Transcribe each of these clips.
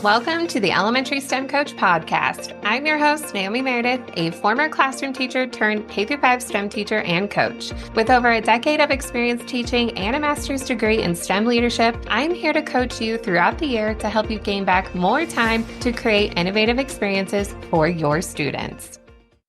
Welcome to the Elementary STEM Coach Podcast. I'm your host, Naomi Meredith, a former classroom teacher turned K-5 STEM teacher and coach. With over a decade of experience teaching and a master's degree in STEM leadership, I'm here to coach you throughout the year to help you gain back more time to create innovative experiences for your students.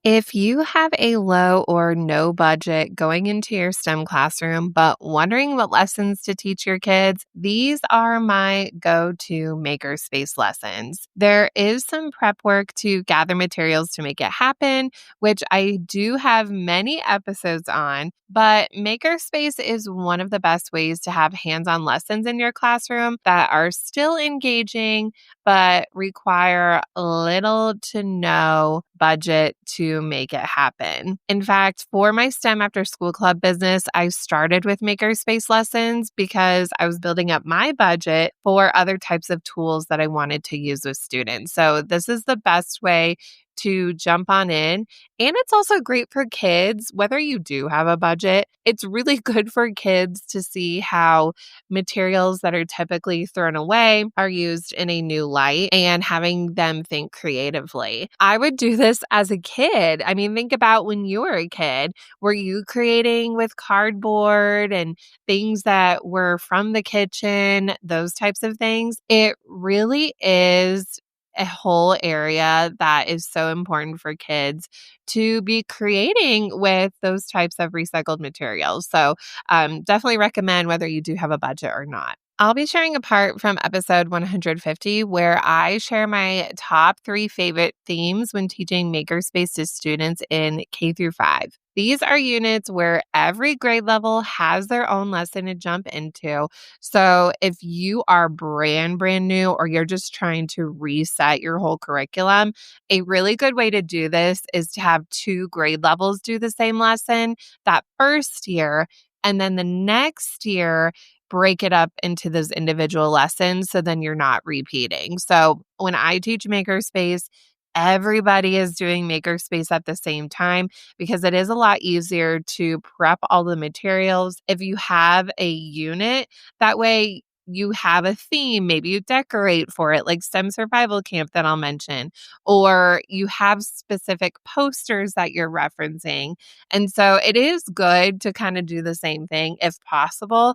If you have a low or no budget going into your STEM classroom, but wondering what lessons to teach your kids, these are my go-to Makerspace lessons. There is some prep work to gather materials to make it happen, which I do have many episodes on, but Makerspace is one of the best ways to have hands-on lessons in your classroom that are still engaging, but require little to no budget to make it happen. In fact, for my STEM after school club business, I started with Makerspace lessons because I was building up my budget for other types of tools that I wanted to use with students. So this is the best way to jump on in. And it's also great for kids, whether you do have a budget. It's really good for kids to see how materials that are typically thrown away are used in a new light and having them think creatively. I would do this as a kid. I mean, think about when you were a kid. Were you creating with cardboard and things that were from the kitchen, those types of things? It really is a whole area that is so important for kids to be creating with those types of recycled materials. So definitely recommend whether you do have a budget or not. I'll be sharing a part from episode 150 where I share my top 3 favorite themes when teaching Makerspace to students in K-5. These are units where every grade level has their own lesson to jump into. So if you are brand new or you're just trying to reset your whole curriculum, a really good way to do this is to have 2 grade levels do the same lesson that first year, and then the next year break it up into those individual lessons so then you're not repeating. So when I teach Makerspace, everybody is doing Makerspace at the same time because it is a lot easier to prep all the materials. If you have a unit, that way you have a theme, maybe you decorate for it, like STEM Survival Camp that I'll mention, or you have specific posters that you're referencing. And so it is good to kind of do the same thing if possible,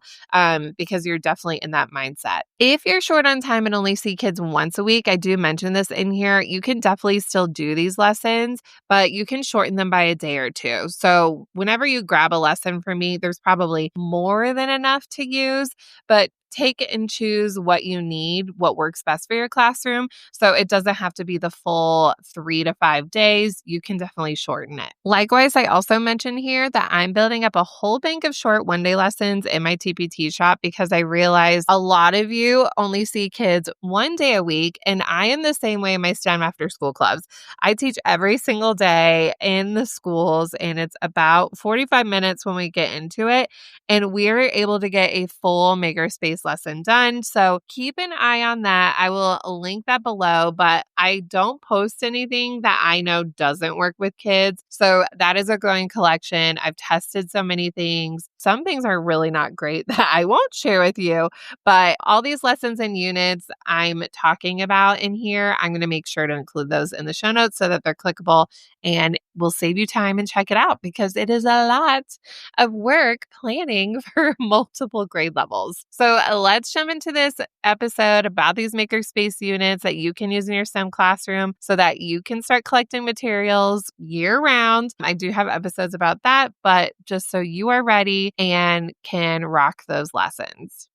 because you're definitely in that mindset. If you're short on time and only see kids once a week, I do mention this in here, you can definitely still do these lessons, but you can shorten them by a day or 2. So whenever you grab a lesson from me, there's probably more than enough to use, but take and choose what you need, what works best for your classroom. So it doesn't have to be the full 3 to 5 days. You can definitely shorten it. Likewise, I also mentioned here that I'm building up a whole bank of short one-day lessons in my TPT shop because I realize a lot of you only see kids 1 day a week, and I am the same way in my STEM after school clubs. I teach every single day in the schools, and it's about 45 minutes when we get into it, and we're able to get a full Makerspace lesson done. So keep an eye on that. I will link that below, but I don't post anything that I know doesn't work with kids. So that is a growing collection. I've tested so many things. Some things are really not great that I won't share with you, but all these lessons and units I'm talking about in here, I'm going to make sure to include those in the show notes so that they're clickable and will save you time and check it out because it is a lot of work planning for multiple grade levels. So let's jump into this episode about these Makerspace units that you can use in your STEM classroom so that you can start collecting materials year round. I do have episodes about that, but just so you are ready and can rock those lessons.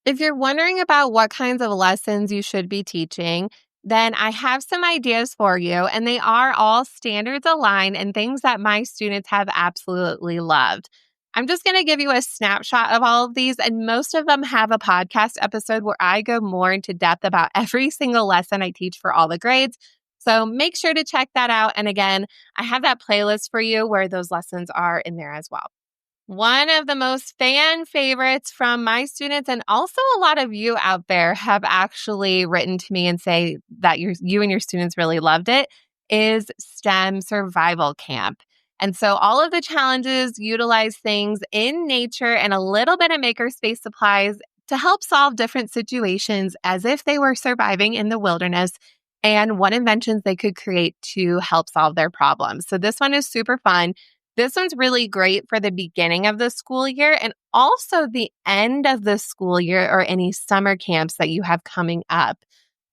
If you're wondering about what kinds of lessons you should be teaching, then I have some ideas for you, and they are all standards aligned and things that my students have absolutely loved. I'm just going to give you a snapshot of all of these, and most of them have a podcast episode where I go more into depth about every single lesson I teach for all the grades. So make sure to check that out. And again, I have that playlist for you where those lessons are in there as well. One of the most fan favorites from my students, and also a lot of you out there have actually written to me and say that you and your students really loved it, is STEM Survival Camp. And so all of the challenges utilize things in nature and a little bit of Makerspace supplies to help solve different situations as if they were surviving in the wilderness and what inventions they could create to help solve their problems. So this one is super fun. This one's really great for the beginning of the school year and also the end of the school year or any summer camps that you have coming up.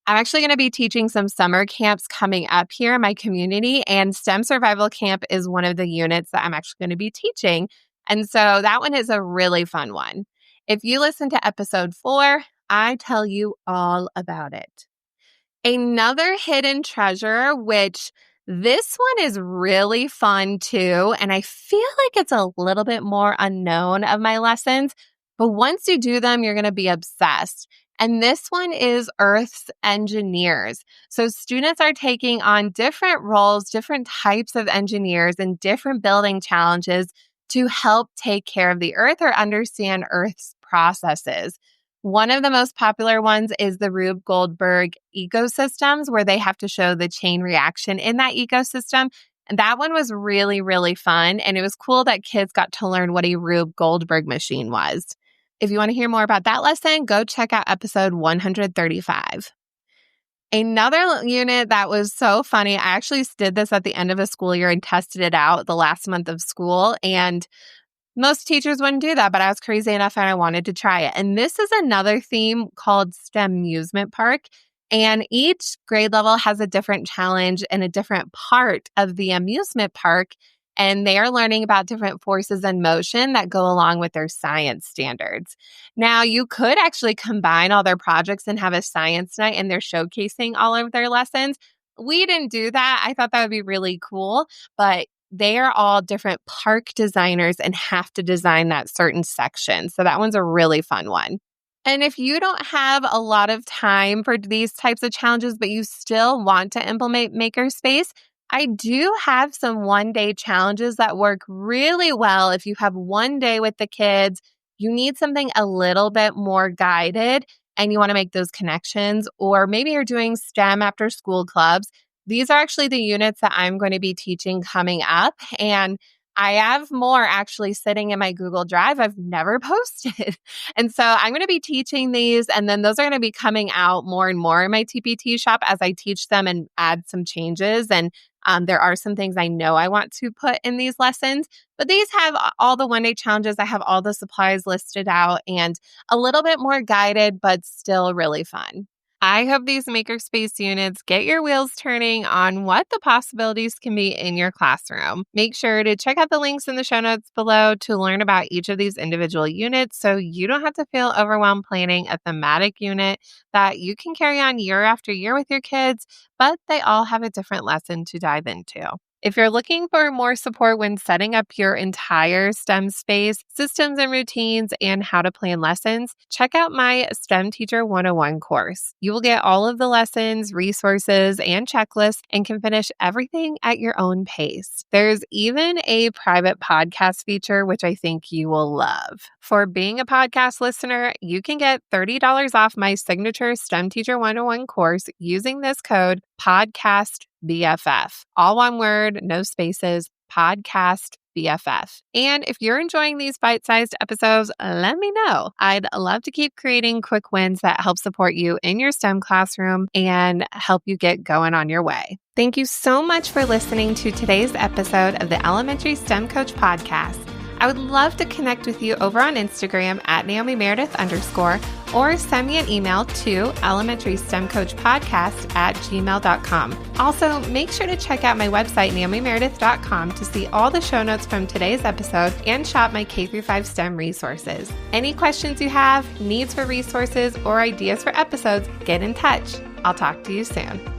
I'm actually going to be teaching some summer camps coming up here in my community, and STEM Survival Camp is one of the units that I'm actually going to be teaching. And so that one is a really fun one. If you listen to episode 4, I tell you all about it. Another hidden treasure, which this one is really fun too, and I feel like it's a little bit more unknown of my lessons, but once you do them, you're going to be obsessed. And this one is Earth's engineers. So students are taking on different roles, different types of engineers, and different building challenges to help take care of the Earth or understand Earth's processes. One of the most popular ones is the Rube Goldberg ecosystems, where they have to show the chain reaction in that ecosystem. And that one was really, really fun. And it was cool that kids got to learn what a Rube Goldberg machine was. If you want to hear more about that lesson, go check out episode 135. Another unit that was so funny, I actually did this at the end of a school year and tested it out the last month of school. And most teachers wouldn't do that, but I was crazy enough and I wanted to try it. And this is another theme called STEM Amusement Park. And each grade level has a different challenge and a different part of the amusement park. And they are learning about different forces in motion that go along with their science standards. Now, you could actually combine all their projects and have a science night and they're showcasing all of their lessons. We didn't do that. I thought that would be really cool, but they are all different park designers and have to design that certain section. So that one's a really fun one. And if you don't have a lot of time for these types of challenges, but you still want to implement Makerspace, I do have some one-day challenges that work really well if you have one day with the kids. You need something a little bit more guided and you want to make those connections, or maybe you're doing STEM after school clubs. These are actually the units that I'm going to be teaching coming up. And I have more actually sitting in my Google Drive I've never posted. And so I'm going to be teaching these, and then those are going to be coming out more and more in my TPT shop as I teach them and add some changes. And there are some things I know I want to put in these lessons, but these have all the one-day challenges. I have all the supplies listed out and a little bit more guided, but still really fun. I hope these Makerspace units get your wheels turning on what the possibilities can be in your classroom. Make sure to check out the links in the show notes below to learn about each of these individual units so you don't have to feel overwhelmed planning a thematic unit that you can carry on year after year with your kids, but they all have a different lesson to dive into. If you're looking for more support when setting up your entire STEM space, systems and routines, and how to plan lessons, check out my STEM Teacher 101 course. You will get all of the lessons, resources, and checklists and can finish everything at your own pace. There's even a private podcast feature, which I think you will love. For being a podcast listener, you can get $30 off my signature STEM Teacher 101 course using this code PODCASTBFF. All one word, no spaces, podcast BFF. And if you're enjoying these bite-sized episodes, let me know. I'd love to keep creating quick wins that help support you in your STEM classroom and help you get going on your way. Thank you so much for listening to today's episode of the Elementary STEM Coach Podcast. I would love to connect with you over on Instagram at Naomi Meredith _ or send me an email to elementarystemcoachpodcast@gmail.com. Also, make sure to check out my website, naomimeredith.com, to see all the show notes from today's episode and shop my K-5 STEM resources. Any questions you have, needs for resources, or ideas for episodes, get in touch. I'll talk to you soon.